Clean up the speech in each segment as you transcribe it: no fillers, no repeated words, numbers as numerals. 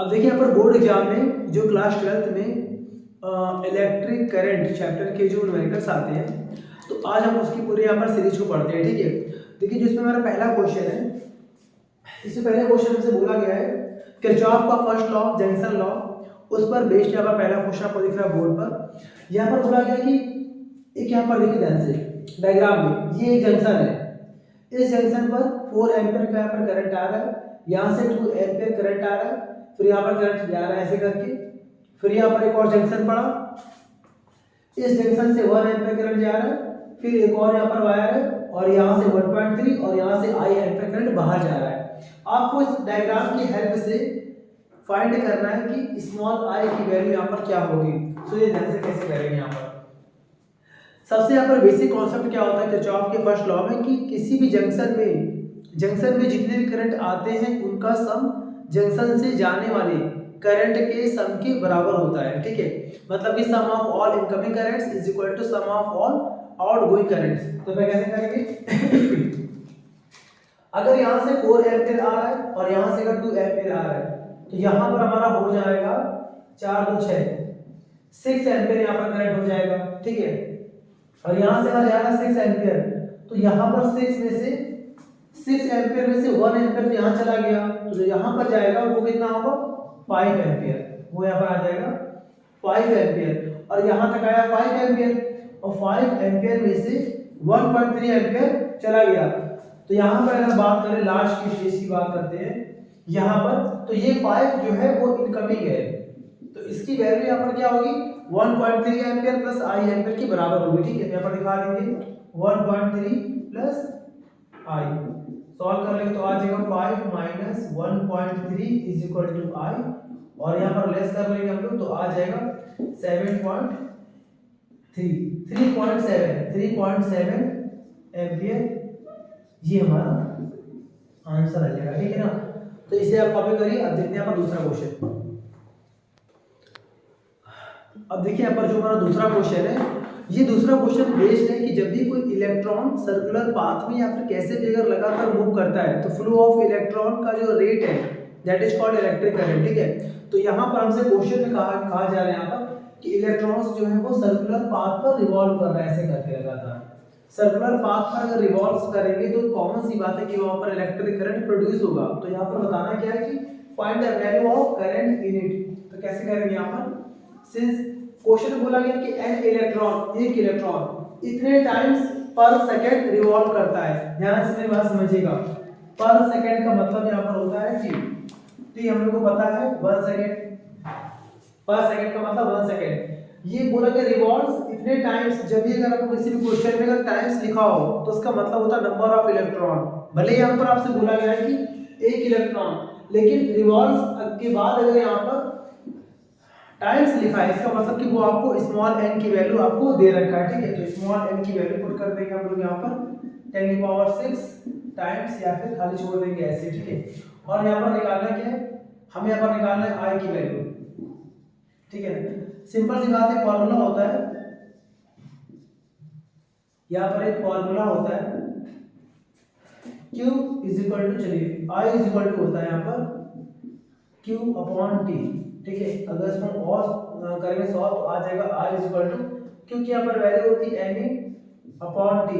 अब देखिए यहाँ पर बोर्ड एग्जाम में जो क्लास 12th में इलेक्ट्रिक करंट चैप्टर के जो न्यूमेरिकल्स आते हैं, तो आज हम उसकी पूरी यहाँ पर सीरीज को पढ़ते हैं। ठीक है, देखिए जिसमें मेरा पहला क्वेश्चन है, इससे पहले क्वेश्चन हमसे बोला गया है किरचॉफ का फर्स्ट लॉ जंक्शन लॉ, उस पर बेस्ड यहाँ पर पहला क्वेश्चन आपको दिख रहा है बोर्ड पर। यहाँ पर बोला गया कि एक यहाँ पर देखिए ध्यान से डायग्राम में, ये एक जंक्शन है, इस जंक्शन पर 4 एम्पीयर का यहाँ पर करंट आ रहा है, यहाँ से 2 एम्पीयर करंट आ रहा है, फिर यहाँ पर करंट जा रहा है ऐसे करके, फिर यहाँ पर एक और जंक्शन पड़ा, इस जंक्शन से 1 एम्पीयर करंट जा रहा है, फिर एक और यहाँ पर वायर है और यहाँ से 1.3 और यहाँ से I एम्पीयर करंट बाहर जा रहा है। आपको इस डायग्राम की हेल्प से फाइंड करना है कि स्मॉल I की वैल्यू यहाँ पर क्या होगी। तो ये ध्यान से कैसे करेंगे यहाँ पर। सबसे यहाँ पर बेसिक कॉन्सेप्ट क्या होता है किरचॉफ के फर्स्ट लॉ में कि किसी भी जंक्शन में जितने भी करंट आते हैं उनका सम जंक्शन से जाने वाले करंट के सम के बराबर होता है। ठीक है, मतलब कि sum of all incoming currents is equal to sum of all outgoing currents. तो मैं कैसे करेंगे अगर यहाँ से 4 एम्पीयर आ रहा है और यहाँ से अगर 2 एम्पीयर आ रहा है, तो यहाँ पर हमारा हो जाएगा 4 2 6 एम्पीयर यहाँ पर करंट हो जाएगा। ठीक है, और यहाँ से आ जाएगा 6 एम्पीयर, तो यहाँ पर 6 एम्पीयर में से 1 एम्पीयर तो यहाँ चला गया, तो जो यहाँ पर जाएगा वो कितना होगा 5 एम्पीयर, वो यहाँ पर आ जाएगा 5 एम्पीयर, और यहाँ तक आया 5 एम्पीयर, और 5 एम्पीयर में से 1.3 एम्पीयर चला गया। तो यहाँ पर अगर बात करें लास्ट की फेज की बात करते हैं यहाँ पर, तो ये 5 जो है वो इनकमिंग है, तो इसकी वैल्यू यहाँ पर क्या होगी 1.3 एम्पीयर प्लस I एम्पीयर के बराबर होगी। ठीक है, यहाँ पर दिखा देंगे 1.3 प्लस I, सॉल्व कर लेंगे तो आ जाएगा 5 minus 1.3 is equal to I, और यहाँ पर लेस कर लेंगे हम लोग तो आ जाएगा 3.7 एम्पीयर, ये हमारा आंसर आ जाएगा। ठीक है ना, तो इसे आप कॉपी करिए। अब देखते हैं यहाँ पर दूसरा क्वेश्चन। अब देखिए यहाँ पर जो हमारा दूसरा क्वेश्चन है, ये दूसरा क्वेश्चन बेस्ड है कि जब भी कोई इलेक्ट्रॉन सर्कुलर पाथ में या फिर कैसे भी अगर लगातार मूव करता है, तो फ्लो ऑफ इलेक्ट्रॉन का जो रेट है that is called electric current. ठीक है, तो यहाँ पर हमसे क्वेश्चन में कहा जा रहा है यहाँ पर कि इलेक्ट्रॉन्स जो है वो सर्कुलर पाथ पर रिवॉल्व कर रहा है ऐसे करके लगातार। सर्कुलर पाथ पर अगर रिवॉल्व करेंगे तो कॉमन सी बात है कि वहां पर इलेक्ट्रिक करंट प्रोड्यूस होगा। तो यहाँ पर बताना क्या है कि find the value of current in it. तो कैसे करेंगे यहाँ पर, सिंस क्वेश्चन में बोला गया कि एक इलेक्ट्रॉन इतने टाइम्स पर सेकंड रिवॉल्व करता है। ध्यान से मेरी बात समझिएगा, पर सेकंड का मतलब यहाँ पर होता है कि हम लोग को पता है 1 सेकंड, पर सेकंड का मतलब 1 सेकंड। ये बोला गया रिवॉल्व्स इतने टाइम्स, जब भी अगर आपको किसी भी क्वेश्चन में अगर टाइम्स लिखा हो तो उसका मतलब होता है नंबर ऑफ इलेक्ट्रॉन। भले यहाँ पर आपसे बोला गया है कि एक इलेक्ट्रॉन, लेकिन रिवॉल्व्स के बाद अगर यहाँ पर टाइम्स लिखा है इसका मतलब कि वो आपको स्मॉल n की वैल्यू आपको दे रखा है। ठीक है, तो स्मॉल n की वैल्यू पुट कर देंगे हम लोग यहाँ पर 10⁻⁶ टाइम्स, या फिर खाली छोड़ देंगे ऐसे। ठीक है, और यहाँ पर निकालना क्या है, हमें यहाँ पर निकालना है I की वैल्यू। ठीक है, सिंपल सी बात है, फॉर्मूला होता है यहाँ पर, एक फॉर्मूला होता है Q इज इक्वल टू, चलिए I इज इक्वल टू होता है यहाँ पर Q अपॉन T। ठीक है, अगर इसको और करेंगे सॉल्व तो आ जाएगा I इज इक्वल टू, क्योंकि यहाँ पर वैल्यू होती है NA अपॉन T,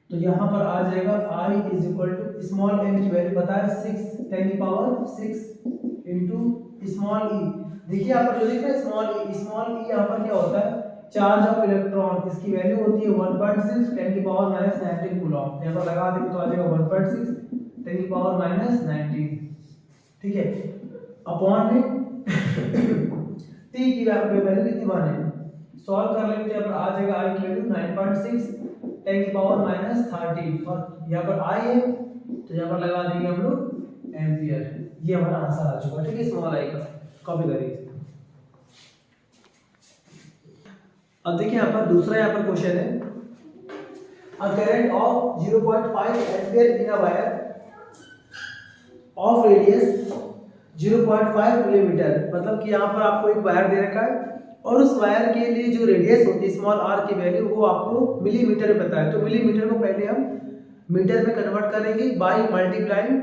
तो यहाँ पर आ जाएगा I is equal to small n की वैल्यू बताया 6 इनटू स्मॉल e। देखिए यहाँ पर जो लिखा है स्मॉल e यहाँ पर क्या होता है, चार्ज ऑफ इलेक्ट्रॉन, इसकी वैल्यू होती है 1.6 10⁻⁻19 कूलम। यहाँ पर लगा देंगे तो आ जाएगा 1.6 10⁻⁻19। ठीक है, अपॉन में t की वैल्यू कितनी माने, सॉल्व कर लेंगे तो यहाँ पर आ जाएगा I की वैल्यू 9.6 10⁻⁻13, और यहाँ पर I है तो यहाँ पर लगा देंगे हम लोग एम्पियर। ये हमारा आंसर आ चुका है। ठीक है, स्मॉल I का कॉपी करिए। अब देखिए यहाँ पर दूसरा यहाँ पर क्वेश्चन है, a current of 0.5 ampere in a wire of radius 0.5 millimetre, मतलब कि यहाँ पर आपको एक वायर दे रखा है और उस वायर के लिए जो रेडियस होती है स्मॉल r की वैल्यू वो आपको मिलीमीटर में पता है। तो मिलीमीटर को पहले हम मीटर में कन्वर्ट करेंगे बाय मल्टीप्लाइंग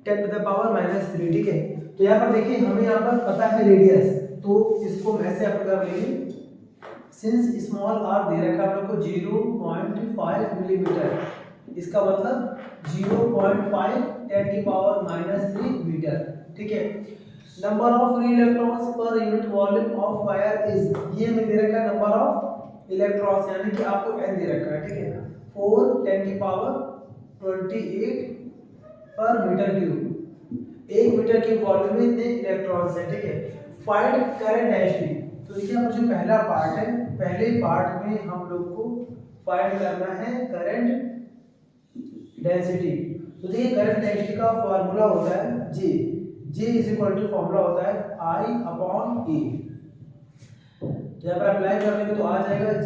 10⁻⁻3, ठीक है। तो यहाँ पर देखिए हमें यहाँ पर पता है रेडियस, तो इसको ऐसे आप कर लेंगे, सिंस स्मॉल आर दे रखा है हम लोग को 0.5 मिलीमीटर, इसका मतलब 0.5 10⁻³ मीटर, ठीक है। Number of free electrons per unit volume of wire is, ये हमें दे रखा है नंबर ऑफ इलेक्ट्रॉन्स, यानी कि आपको n दे रखा है, ठीक है, 4×10⁻28 पर metre cube, 1 metre cube volume में इतने इलेक्ट्रॉन्स है, ठीक है। फाइंड करंट डेंसिटी, तो देखिए हमारा जो पहला पार्ट है, पहले पार्ट में हम लोग को फाइंड करना है करंट डेंसिटी। तो देखिए करंट डेंसिटी का फार्मूला होता है J, फॉर्मूला होता है I/A। यहाँ पर अप्लाई करने तो आ जाएगा J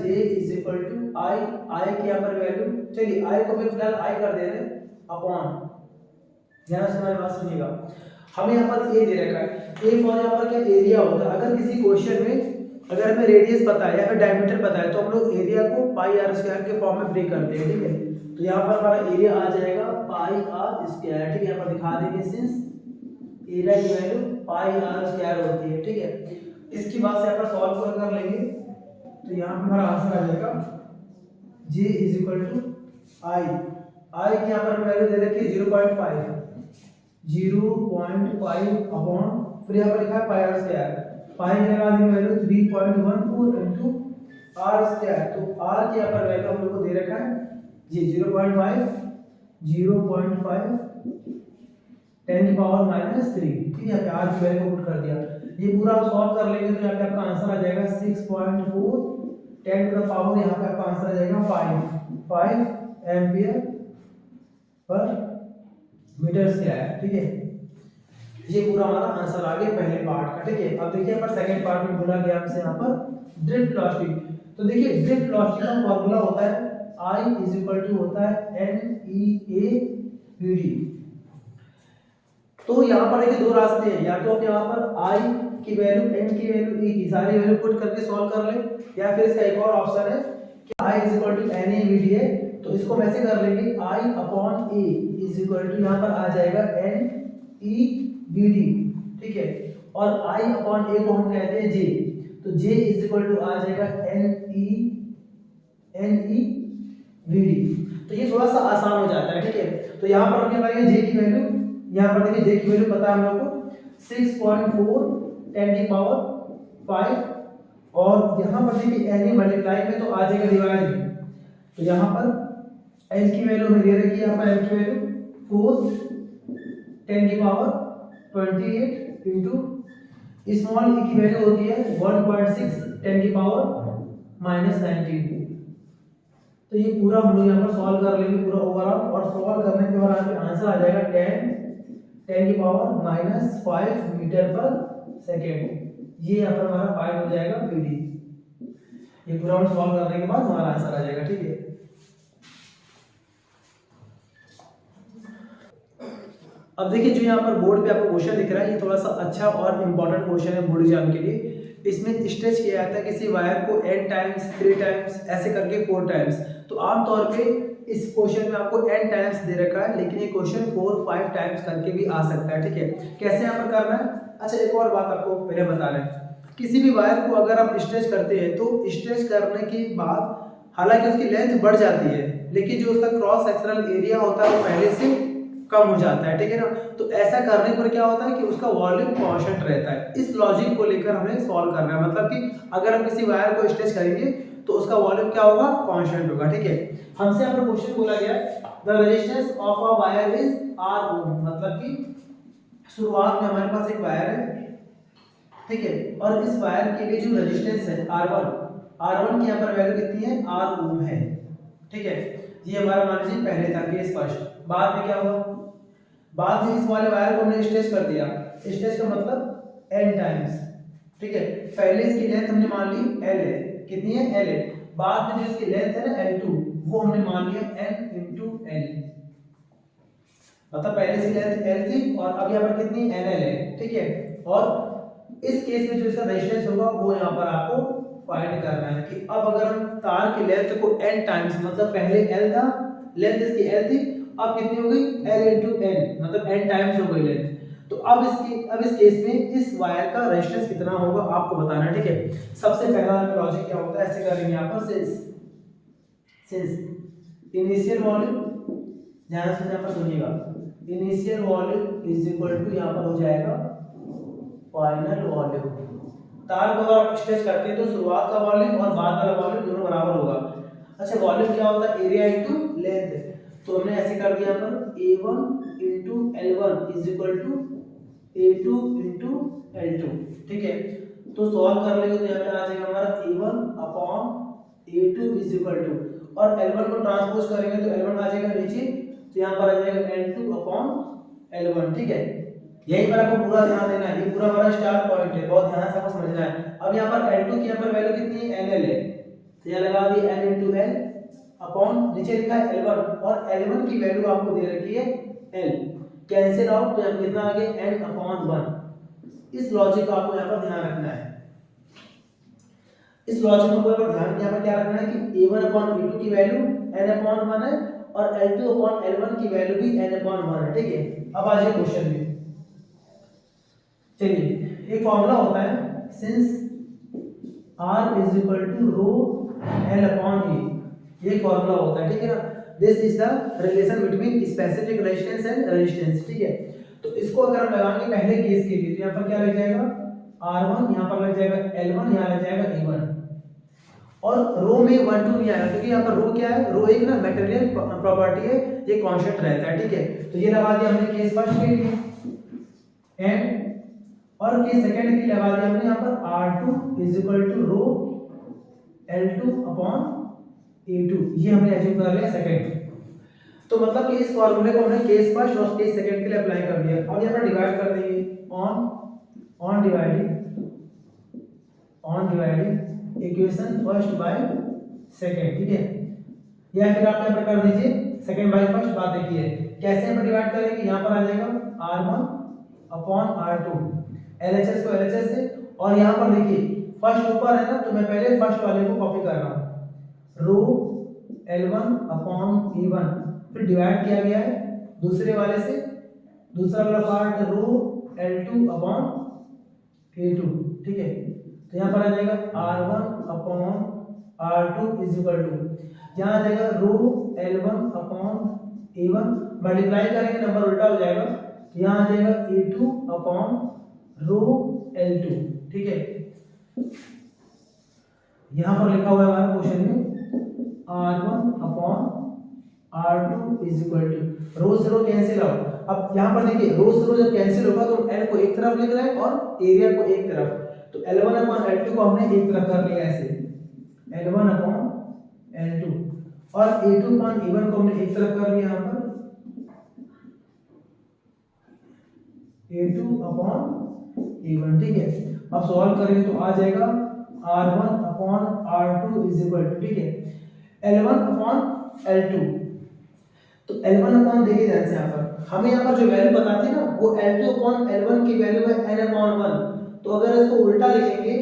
I की यहाँ पर वैल्यू, चलिए I को भी फिलहाल I कर दे रहे हैं, अपॉन, ध्यान से हमारी बात सुनिएगा, हमें यहाँ पर A दे रखा है, A फॉर यहाँ पर क्या एरिया होता है। अगर किसी क्वेश्चन में अगर हमें रेडियस पता है या फिर डायमीटर पता है तो हम लोग एरिया को πr² के फॉर्म में ब्रेक करते हैं, ठीक है। तो यहाँ पर हमारा एरिया आ जाएगा πr², ठीक है। यहाँ पर दिखा देंगे सिंस एरिया की वैल्यू πr² होती है, ठीक है। इसकी बात से यहाँ पर सॉल्व कर लेंगे, तो यहाँ पर हमारा आंसर आ जाएगा J I की यहाँ पर वैल्यू दे रखी है 0.5 अपॉन, फिर यहाँ पर लिखा है πr², पाई की लगा देंगे वैल्यू 3.14 इनटू r², तो r की यहाँ पर वैल्यू हम लोग को दे रखा है जी 0.5 10⁻⁻3, ठीक है। r की वैल्यू को पुट कर दिया, ये पूरा आप सॉल्व कर लेंगे तो यहाँ पे आपका आंसर आ जाएगा 6.4 10⁻, यहाँ पे आपका आंसर आ जाएगा 5 एम्पियर पर मीटर स्क्वायर, ठीक है। ये पूरा हमारा आंसर आ गया पहले पार्ट का, ठीक है। अब देखिए पर सेकंड पार्ट में बोला गया हमसे यहाँ पर ड्रिफ्ट वेलोसिटी। तो देखिए ड्रिफ्ट वेलोसिटी का फार्मूला होता है I होता है NEA/VD। तो यहाँ पर देखिए दो रास्ते हैं, या तो आप यहाँ पर I की वैल्यू, N की वैल्यू, E की सारी वैल्यू पुट करके सॉल्व कर ले, या फिर इसका एक और ऑप्शन है कि I NEA/VD है, तो इसको हम ऐसे कर लेंगे I/A यहाँ पर आ जाएगा NEVD, ठीक है। और I/A को हम कहते हैं J, तो J आ जाएगा NEVD। तो ये थोड़ा सा आसान हो जाता है, ठीक है। तो यहाँ पर हम लगाएंगे J की वैल्यू, यहाँ पर देखिए J की वैल्यू पता है हम लोग को 6.4 10⁵, और यहाँ पर देखिए NE मल्टीप्लाई में तो आ जाएगा डिवाइड में, तो यहाँ पर N की वैल्यू हमें दे रखी है, यहाँ पर N की वैल्यू 4 10⁻28 इंटू स्मॉल e की वैल्यू होती है 1.6 10⁻⁻19। तो ये पूरा हम लोग यहाँ पर सॉल्व कर लेंगे पूरा ओवरऑल, और सॉल्व करने के बाद आंसर आ जाएगा 10⁻⁻5 मीटर पर सेकेंड। ये यहाँ पर हमारा फाइंड हो जाएगा VD। ये पूरा हम सॉल्व करने के बाद हमारा आंसर आ जाएगा, ठीक है। अब देखिए जो यहाँ पर बोर्ड पे आपको क्वेश्चन दिख रहा है, ये थोड़ा सा अच्छा और इम्पोर्टेंट क्वेश्चन है बोर्ड एग्जाम के लिए। इसमें स्ट्रेच किया जाता है किसी वायर को n टाइम्स 3 टाइम्स ऐसे करके 4 टाइम्स। तो आमतौर पे इस क्वेश्चन में आपको n टाइम्स दे रखा है, लेकिन ये क्वेश्चन 4-5 टाइम्स करके भी आ सकता है, ठीक है। कैसे यहाँ पर करना है, अच्छा एक और बात आपको पहले बता रहे हैं, किसी भी वायर को अगर आप स्ट्रेच करते हैं तो स्ट्रेच करने के बाद हालांकि उसकी लेंथ बढ़ जाती है, लेकिन जो उसका क्रॉस सेक्शनल एरिया होता है वो पहले से कम हो जाता है, ठीक है ना। तो ऐसा करने पर क्या होता है कि उसका वॉल्यूम कांस्टेंट रहता है। इस लॉजिक को लेकर हमें सॉल्व करना है, मतलब कि अगर हम किसी वायर को स्ट्रेच करेंगे तो उसका वॉल्यूम क्या होगा, कांस्टेंट होगा, ठीक है। हमसे यहाँ पर क्वेश्चन बोला गया the resistance of a wire is R ओम, मतलब कि शुरुआत में हमारे पास एक वायर है, ठीक है, और इस वायर के लिए जो रेजिस्टेंस है R1 की यहाँ पर वैल्यू कितनी है, R ओम है, ठीक है। ये हमारा मान लीजिए पहले था केस फर्स्ट। बाद में क्या हुआ, बाद में इस वाले वायर को हमने स्ट्रेच कर दिया, स्ट्रेच का मतलब n टाइम्स, ठीक है। पहले इसकी लेंथ हमने मान ली L है, कितनी है, L है। बाद में जो इसकी लेंथ है ना L2, वो हमने मान लिया N into L, मतलब पहले इसकी लेंथ L थी और अब यहाँ पर कितनी NL है, ठीक है। और इस केस में जो इसका रेजिस्टेंस होगा वो यहाँ पर आपको फाइंड करना है कि अब अगर हम तार की लेंथ को n टाइम्स, मतलब पहले L था, लेंथ इसकी L थी अब कितनी हो गई L इंटू एन, मतलब n टाइम्स हो गई लेंथ। तो अब इस केस में इस वायर का रेजिस्टेंस कितना होगा आपको बताना है, ठीक है। सबसे पहला लॉजिक क्या होता है, ऐसे करेंगे यहाँ पर सिंस इनिशियल वॉल्यूम, ध्यान से यहाँ पर सुनिएगा, initial volume is equal to यहाँ पर हो जाएगा फाइनल वॉल्यूम। तार को अगर आप स्ट्रेच करते हैं तो शुरुआत का वॉल्यूम और बाद वाला वॉल्यूम दोनों बराबर होगा। अच्छा, वॉल्यूम क्या होता है, एरिया इनटू लेंथ। तो हमने ऐसे कर दिया पर A1 into L1 is equal to A2 into L2, ठीक है। तो सॉल्व कर लेंगे तो यहाँ पे आ जाएगा हमारा A1 upon A2 is equal to, और L1 को ट्रांसपोज करेंगे तो L1 आ जाएगा नीचे, तो यहाँ पर आ जाएगा L2 अपॉन L1, ठीक है। यही पर आपको पूरा ध्यान देना है, ये पूरा हमारा स्टार पॉइंट है, बहुत ध्यान से आपको समझना है। अब यहाँ पर L2 की यहाँ पर वैल्यू कितनी है, NL है, तो यहाँ लगा दी N इंटू L अपॉन नीचे लिखा है L1, और L1 की वैल्यू आपको दे रखी है L, कैंसिल आउट तो यहाँ कितना आ गया N अपॉन 1। इस लॉजिक को आपको यहाँ पर ध्यान रखना है, इस लॉजिक को यहाँ पर ध्यान यहाँ पर क्या रखना है कि A1 अपॉन A2 की वैल्यू N अपॉन 1 है, और L2 अपॉन L1 की वैल्यू भी N अपॉन 1 है, ठीक है। अब आ जाए क्वेश्चन में, चलिए एक फॉर्मूला होता है since R is equal to rho L upon E, ये फॉर्मूला होता है, ठीक है ना। This is the relation between specific resistance and resistance, ठीक है। तो इसको अगर हम लगाएंगे पहले केस के लिए, तो यहाँ पर क्या लग जाएगा R1, यहाँ पर लग जाएगा L1, यहाँ लग जाएगा E1, और रो में 1 2 नहीं आएगा, क्योंकि यहाँ पर रो क्या है, रो एक ना मटेरियल प्रॉपर्टी है, ये कांस्टेंट रहता है, ठीक है। तो ये लगा दिया हमने केस फर्स्ट के लिए, एंड और केस सेकंड की लगा दिया हमने यहाँ पर R2 is equal to rho L2 upon A2, ये हमने एज्यूम कर लिया सेकंड। तो मतलब कि इस फार्मूले को हमने केस फर्स्ट और केस सेकंड के लिए अप्लाई कर दिया। अब यहाँ पर डिवाइड कर देंगे on dividing equation first by second, ठीक है। या फिर आप यहाँ पर कर दीजिए सेकंड बाय फर्स्ट। बात देखिए कैसे हम डिवाइड करेंगे, यहाँ पर आ जाएगा R1 अपॉन R2, LHS को LHS से, और यहाँ पर देखिए फर्स्ट ऊपर है ना, तो मैं पहले फर्स्ट वाले को कॉपी कर रहा हूँ, रो L1 अपॉन E1, फिर डिवाइड किया गया है दूसरे वाले से, दूसरा वाला पार्ट रो L2 अपॉन A2, ठीक है। तो यहाँ पर आ जाएगा R1 upon R2 is equal to, यहाँ आ जाएगा रो L1 अपॉन A1, मल्टीप्लाई करेंगे नंबर उल्टा हो जाएगा, तो यहाँ आ जाएगा A2 अपॉन रो L2, ठीक है। यहाँ पर लिखा हुआ है हमारे क्वेश्चन में R1 upon R2 is equal to, row से रो कैंसिल आउट। अब यहाँ पर देखिए रो से रो जब कैंसिल होगा तो L को एक तरफ लिख रहे हैं और एरिया को एक तरफ, तो L1 अपॉन L2 को हमने एक तरफ कर लिया ऐसे, L1 अपॉन L2, और A2 अपॉन A1 को हमने एक तरफ कर लिया यहाँ पर A2 अपॉन A1, ठीक है। अब सॉल्व करेंगे तो आ जाएगा R1 upon R2 is equal to, ठीक है, L1 अपॉन L2। तो L1 अपॉन देखिए ध्यान से यहाँ पर हमें यहाँ पर जो वैल्यू बताती है ना, वो L2 अपॉन L1 की वैल्यू है N अपॉन 1। तो अगर इसको उल्टा लिखेंगे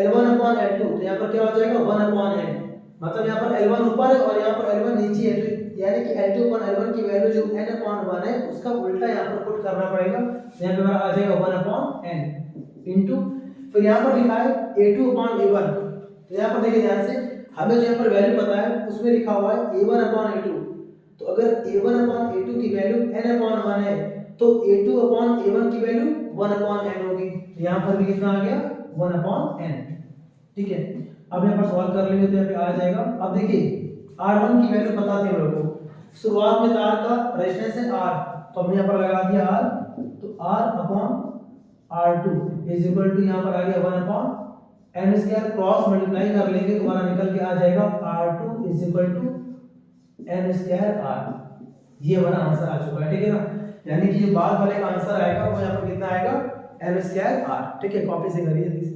L1 अपॉन L2, तो यहाँ पर क्या हो जाएगा 1 अपॉन N, मतलब यहाँ पर L1 ऊपर है और यहाँ पर L1 नीचे है, तो यानी कि L2 अपॉन L1 की वैल्यू जो N अपॉन 1 है उसका उल्टा यहाँ पर पुट करना पड़ेगा, यहाँ पे आ जाएगा 1 अपॉन N इंटू, फिर यहाँ पर लिखा है A2 अपॉन A1। तो यहाँ पर देखिए ध्यान से हमें जो यहाँ पर वैल्यू पता है उसमें लिखा हुआ है A1 अपॉन A2, तो अगर A1 अपॉन A2 की वैल्यू N अपॉन 1 है तो A2 अपॉन A1 की वैल्यू 1 अपॉन N होगी, तो यहाँ पर भी कितना आ गया 1 अपॉन N, ठीक है। अब यहाँ पर सॉल्व कर लेंगे तो यहाँ पे आ जाएगा। अब देखिए R1 की वैल्यू पता थी हम लोग को, शुरुआत में तार का रेजिस्टेंस है R, तो हमने यहाँ पर लगा दिया R, तो R upon R2 is equal to यहाँ पर आ गया 1 upon N square, cross multiply कर लेंगे तो हमारा निकल के आ जाएगा R2 is equal to N square R। ये हमारा आंसर आ चुका है, ठीक है ना। यानी कि जो बाद वाले का आंसर आएगा वो यहाँ पर कितना आएगा N स्क्वायर R, ठीक है। कॉपी से करिए जल्दी से।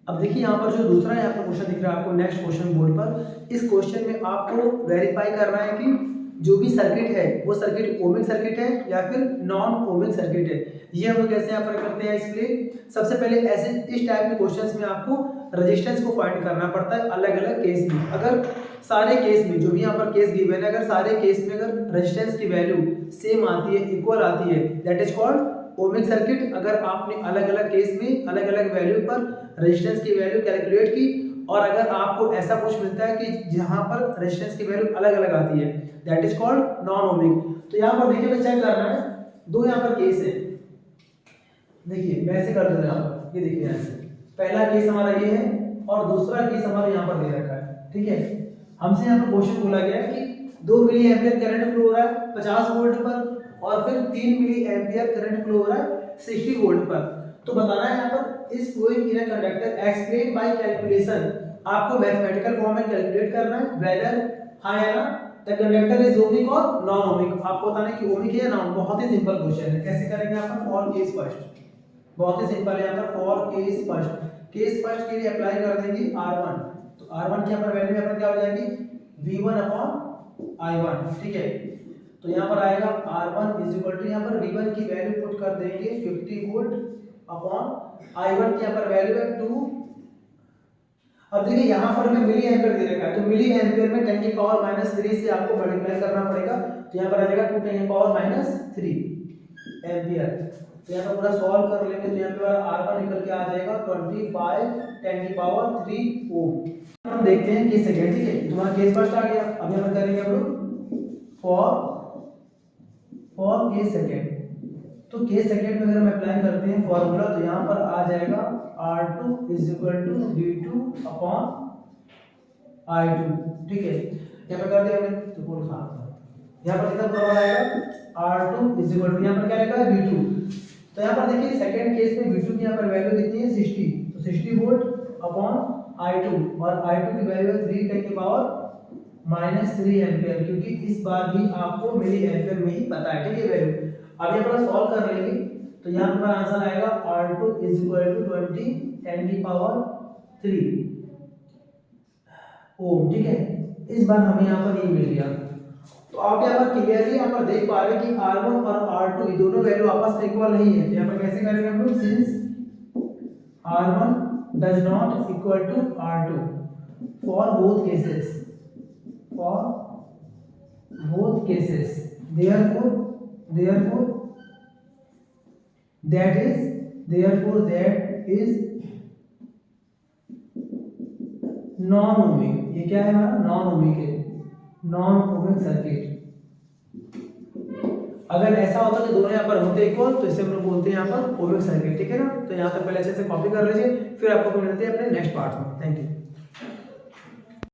अब देखिए यहाँ पर जो दूसरा यहाँ पर क्वेश्चन दिख रहा है आपको नेक्स्ट क्वेश्चन बोर्ड पर, इस क्वेश्चन में आपको वेरीफाई करना है कि जो भी सर्किट है वो सर्किट ओमिक सर्किट है या फिर नॉन ओमिक सर्किट है, ये हम लोग कैसे यहाँ पर करते हैं। इसलिए सबसे पहले ऐसे इस टाइप के क्वेश्चंस में आपको रेजिस्टेंस को फाइंड करना पड़ता है अलग अलग केस में। अगर सारे केस में जो भी यहाँ पर केस गिवन है, अगर सारे केस में अगर रेजिस्टेंस की वैल्यू सेम आती है, इक्वल आती है, that is called ohmic circuit. अगर आपने अलग अलग केस में अलग अलग वैल्यू पर रेजिस्टेंस की वैल्यू कैलकुलेट की और अगर आपको ऐसा कुछ मिलता है कि जहां पर रेजिस्टेंस की वैल्यू अलग अलग आती है, that is called non ohmic. तो यहाँ पर देखिए मैं चेक करना है, दो यहाँ पर केस है, देखिए मैं ऐसे कर देता हूं यहाँ पर, ये देखिए यहाँ से पहला केस हमारा ये है और दूसरा केस हमारा यहाँ पर दे रखा है, ठीक है। हमसे यहाँ पर क्वेश्चन बोला गया है कि 2 मिली एम्पियर करंट फ्लो हो रहा है 50 वोल्ट पर और फिर 3 मिली एम्पियर करंट फ्लो हो रहा है 60 वोल्ट पर। तो बताना है यहाँ पर is flowing in a conductor explain by calculation. आपको मैथमेटिकल फॉर्म में कैलकुलेट करना है वेदर हाँ या ना द कंडक्टर इज ओमिक और नॉन ओमिक। आपको बताना है कि ओमिक है या नॉन। बहुत ही सिंपल क्वेश्चन है, कैसे करेंगे यहाँ पर फॉर केस फर्स्ट, बहुत ही सिंपल है यहाँ पर for case first. Case first के लिए अप्लाई कर देंगे R1, तो R1 की यहाँ पर वैल्यू यहाँ पर क्या हो जाएगी V1 अपॉन I1, ठीक है। तो यहाँ पर आएगा R1 इज इक्वल टू यहाँ पर V1 की वैल्यू पुट कर देंगे 50 वोल्ट अपॉन I1 की यहाँ पर वैल्यू है 2। अब देखिए यहाँ पर हमें मिली एम्पियर दे रखा है, तो मिली एम्पियर में 10 की पावर -3 से आपको मल्टीप्लाई करना पड़ेगा। तो यहाँ पर आ जाएगा 2 10 की पावर -3 एम्पियर। तो यहाँ पर पूरा सॉल्व कर लेंगे तो यहाँ पे R1 निकल के आ जाएगा 25 10 की पावर 3 ओम। हम देखते हैं केस सेकंड, ठीक है। तुम्हारा केस फर्स्ट आ गया, अब यहाँ पर करेंगे हम लोग फॉर केस सेकंड। तो केस सेकंड में अगर हम अप्लाई करते हैं फॉर्मूला तो यहाँ पर आ जाएगा R2 is equal to V2 upon I2, ठीक है। यहाँ पर कर दिया हमने तो पूरा साफ यहाँ पर कितना फॉर्मूला आएगा R2 इज इक्वल टू यहाँ पर क्या आएगा V2। तो यहाँ पर देखिए सेकंड केस में V2 की यहाँ पर वैल्यू कितनी है 60, तो 60 वोल्ट अपॉन I2 और I2 की वैल्यू है 3 10 की पावर -3 एम्पियर, क्योंकि इस बार भी आपको मिली एम्पियर में ही पता है, ठीक है वैल्यू। अब यहाँ पर सॉल्व कर लेंगे तो यहाँ पर आंसर आएगा R2 इज इक्वल टू 20 10 की पावर 3 ओम, ठीक है। इस बार हमें यहाँ पर ये मिल गया। तो आप यहाँ पर क्लियरली यहाँ पर देख पा रहे हैं कि R1 और R2 ये दोनों वैल्यू आपस में इक्वल नहीं है। तो यहाँ पर कैसे करेंगे हम लोग, since R1 does not equal to R2 for both cases, therefore that is non ohmic. ये क्या है हमारा नॉन ओमिक है, नॉन ओमिक सर्किट। अगर ऐसा होता कि दोनों यहाँ पर होते इक्वल तो इसे हम लोग बोलते हैं यहाँ पर ओमिक सर्किट, ठीक है ना। तो यहाँ तक पहले अच्छे से कॉपी कर लीजिए, फिर आपको मिलते हैं अपने नेक्स्ट पार्ट में। Thank you.